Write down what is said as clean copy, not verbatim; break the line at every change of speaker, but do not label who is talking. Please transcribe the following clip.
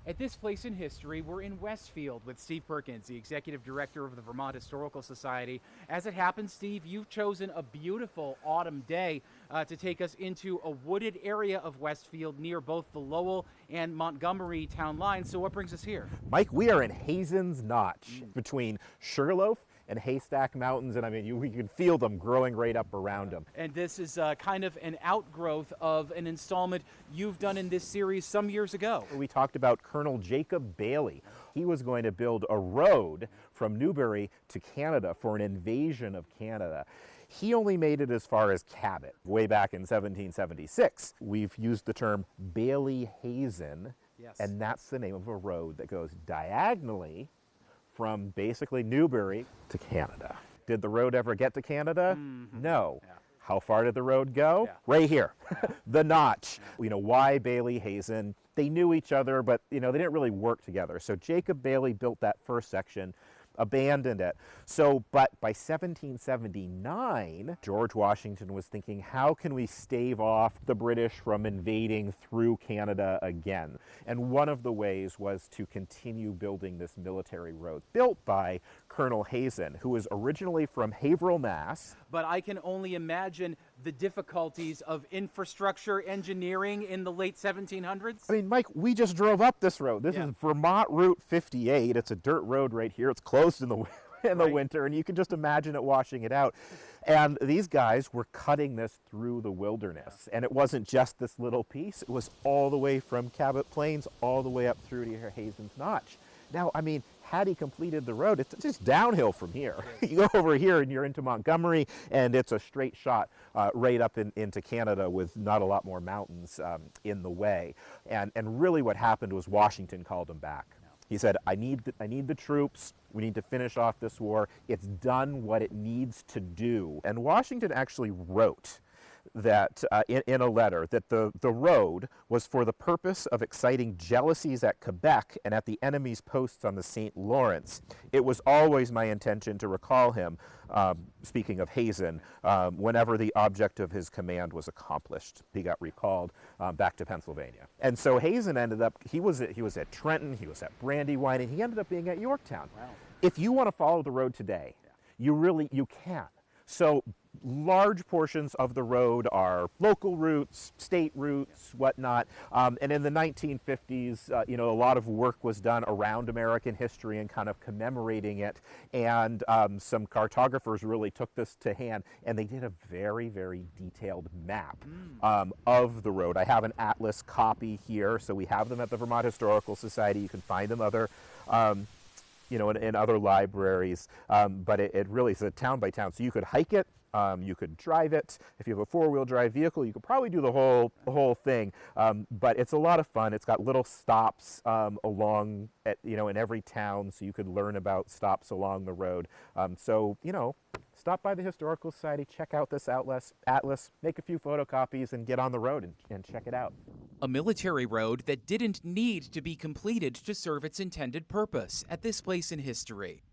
At this place in history, we're in Westfield with Steve Perkins, the Executive Director of the Vermont Historical Society. As it happens, Steve, you've chosen a beautiful autumn day to take us into a wooded area of Westfield near both the Lowell and Montgomery town lines. So what brings us here?
Mike, we are in Hazen's Notch between Sugarloaf and Haystack Mountains, and I mean, we can feel them growing right up around them.
And this is kind of an outgrowth of an installment you've done in this series some years ago.
We talked about Colonel Jacob Bailey. He was going to build a road from Newbury to Canada for an invasion of Canada. He only made it as far as Cabot, way back in 1776. We've used the term Bayley-Hazen,
Yes.
and that's the name of a road that goes diagonally from basically Newbury to Canada. Did the road ever get to Canada? No.
Yeah.
How far did the road go?
Yeah.
Right here, the Notch. You know, why Bayley-Hazen? They knew each other, but you know, they didn't really work together. So Jacob Bailey built that first section, abandoned it. So, but by 1779, George Washington was thinking, how can we stave off the British from invading through Canada again? And one of the ways was to continue building this military road, built by Colonel Hazen, who was originally from Haverhill, Mass.
But I can only imagine the difficulties of infrastructure engineering in the late 1700s.
I mean, Mike, we just drove up this road. This is Vermont Route 58. It's a dirt road right here. It's closed in the winter, and you can just imagine it washing it out. And these guys were cutting this through the wilderness. And it wasn't just this little piece. It was all the way from Cabot Plains all the way up through to Hazen's Notch. Now, I mean, had he completed the road, it's just downhill from here. You go over here and you're into Montgomery, and it's a straight shot right up into Canada with not a lot more mountains in the way. And really what happened was Washington called him back. He said, I need the troops. We need to finish off this war. It's done what it needs to do. And Washington actually wrote that in a letter that the road was for the purpose of exciting jealousies at Quebec and at the enemy's posts on the St. Lawrence. It was always my intention to recall him, speaking of Hazen, whenever the object of his command was accomplished. He got recalled back to Pennsylvania. And so Hazen ended up, he was at Trenton, he was at Brandywine, and he ended up being at Yorktown.
Wow.
If you want to follow the road today, you can. So large portions of the road are local routes, state routes, whatnot. And in the 1950s, you know, a lot of work was done around American history and kind of commemorating it. And some cartographers really took this to hand, and they did a very, very detailed map of the road. I have an atlas copy here, so we have them at the Vermont Historical Society. You can find them you know, in other libraries, but it really is a town by town. So you could hike it, you could drive it. If you have a four-wheel drive vehicle, you could probably do the whole thing. But it's a lot of fun. It's got little stops along, in every town, so you could learn about stops along the road. So you know, stop by the Historical Society, check out this atlas, make a few photocopies, and get on the road and check it out.
A military road that didn't need to be completed to serve its intended purpose at this place in history.